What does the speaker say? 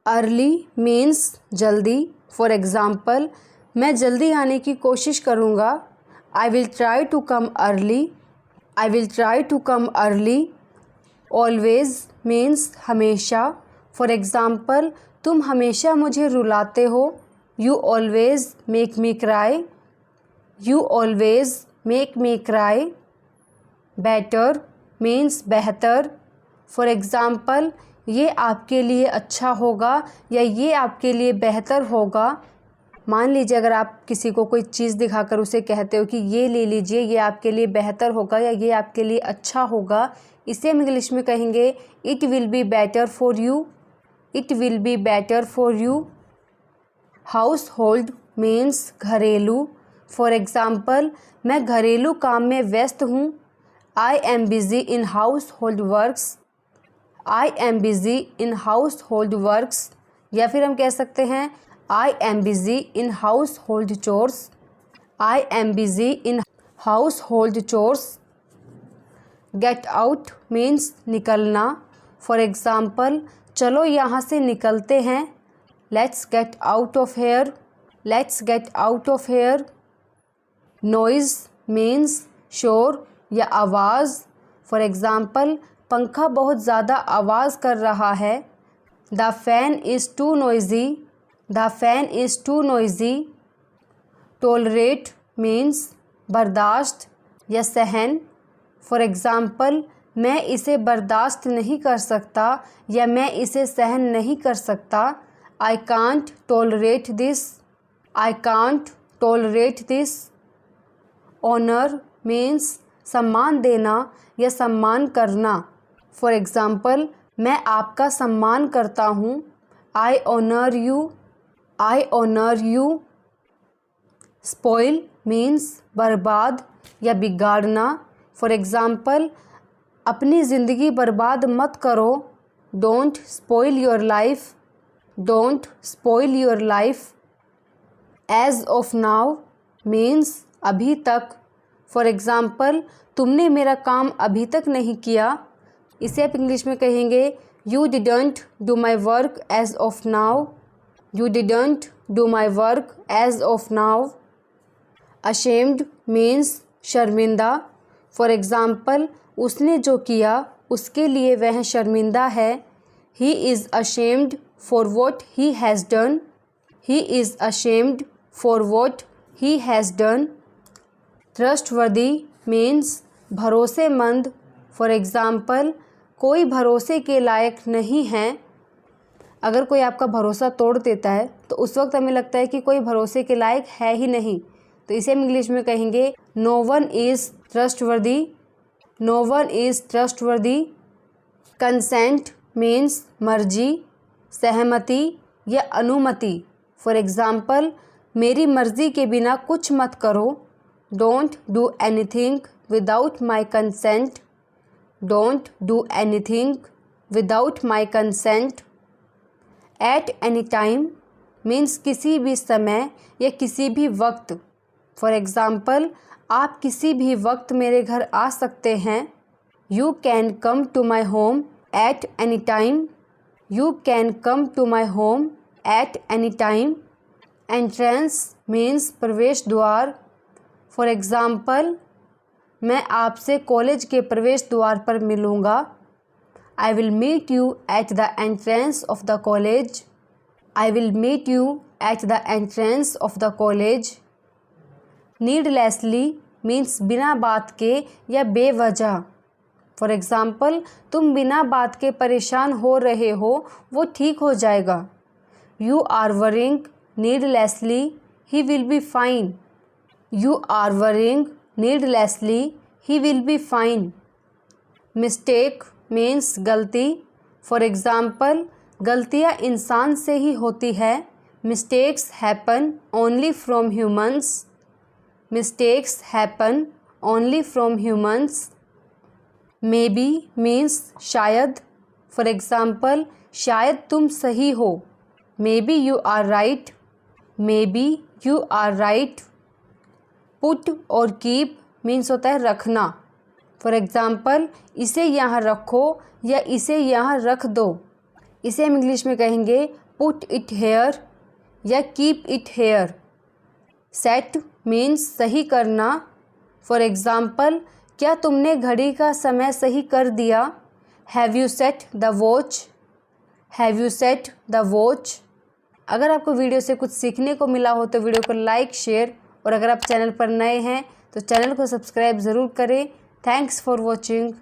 Early means जल्दी। For example, मैं जल्दी आने की कोशिश करूँगा। I will try to come early. I will try to come early. Always means हमेशा। फॉर एग्ज़ाम्पल, तुम हमेशा मुझे रुलाते हो। You always make me cry. You always make me cry. Better means बेहतर। फॉर एग्ज़ाम्पल, ये आपके लिए अच्छा होगा या ये आपके लिए बेहतर होगा। मान लीजिए अगर आप किसी को कोई चीज़ दिखाकर उसे कहते हो कि ये ले लीजिए, ये आपके लिए बेहतर होगा या ये आपके लिए अच्छा होगा, इसे हम इंग्लिश में कहेंगे it will be better for you. It will be better for you. House hold means घरेलू। फॉर एग्ज़ाम्पल, मैं घरेलू काम में व्यस्त हूँ। I am busy in house hold works. I am busy in house hold works. या फिर हम कह सकते हैं I am busy in house hold chores. I am busy in house hold chores. Get out means निकलना। For example, चलो यहाँ से निकलते हैं। Let's get out of here. Let's get out of here. Noise means शोर या आवाज़। For example, पंखा बहुत ज़्यादा आवाज़ कर रहा है। The fan is too noisy. The fan is too noisy. Tolerate means बर्दाश्त या सहन। फॉर एग्ज़ाम्पल, मैं इसे बर्दाश्त नहीं कर सकता या मैं इसे सहन नहीं कर सकता। I can't tolerate this. I can't tolerate this. Honour means सम्मान देना या सम्मान करना। फॉर एग्ज़ाम्पल, मैं आपका सम्मान करता हूँ। I honour you. I honour you. Spoil means बर्बाद या बिगाड़ना। फॉर एग्ज़ाम्पल, अपनी ज़िंदगी बर्बाद मत करो। Don't spoil your life. Don't spoil your life. As of now means अभी तक। फॉर एग्ज़ाम्पल, तुमने मेरा काम अभी तक नहीं किया। इसे आप इंग्लिश में कहेंगे you didn't do my work as of now. You didn't do my work as of now. Ashamed means शर्मिंदा। फॉर एग्ज़ाम्पल, उसने जो किया उसके लिए वह शर्मिंदा है। He is ashamed for what he has done. He is ashamed for what he has done. Trustworthy means भरोसेमंद। फॉर एग्ज़ाम्पल, कोई भरोसे के लायक नहीं है। अगर कोई आपका भरोसा तोड़ देता है तो उस वक्त हमें लगता है कि कोई भरोसे के लायक है ही नहीं, तो इसे हम इंग्लिश में कहेंगे no one is trustworthy. No one is trustworthy. Consent means मर्जी, सहमति या अनुमति। फॉर एग्ज़ाम्पल, मेरी मर्ज़ी के बिना कुछ मत करो। Don't do anything without my consent. Don't do anything without my consent. Eight any time means किसी भी समय या किसी भी वक्त। फॉर एग्ज़ाम्पल, आप किसी भी वक्त मेरे घर आ सकते हैं। You can come to my home at any time. You can come to my home at any time. Entrance means प्रवेश द्वार। फॉर एग्ज़ाम्पल, मैं आपसे कॉलेज के प्रवेश द्वार पर मिलूँगा। I will meet you at the entrance of the college. I will meet you at the entrance of the college. Needlessly means बिना बात के या बेवजह। फॉर एग्ज़ाम्पल, तुम बिना बात के परेशान हो रहे हो, वो ठीक हो जाएगा। You are worrying needlessly, he will be fine. You are worrying needlessly, he will be fine. Mistake means गलती। फॉर एग्ज़ाम्पल, गलतियाँ इंसान से ही होती है। Mistakes happen only from humans. Mistakes happen only from humans. Maybe means शायद। For example, शायद तुम सही हो। Maybe you are right. Maybe you are right. Put और कीप मीन्स होता है रखना। फॉर एग्ज़ाम्पल, इसे यहाँ रखो या इसे यहाँ रख दो। इसे हम इंग्लिश में कहेंगे पुट इट हेयर या keep it here. Set means सही करना। फॉर एग्ज़ाम्पल, क्या तुमने घड़ी का समय सही कर दिया? Have you set the watch? Have you set the watch? अगर आपको वीडियो से कुछ सीखने को मिला हो तो वीडियो को लाइक, शेयर, और अगर आप चैनल पर नए हैं तो चैनल को सब्सक्राइब ज़रूर करें। Thanks for watching.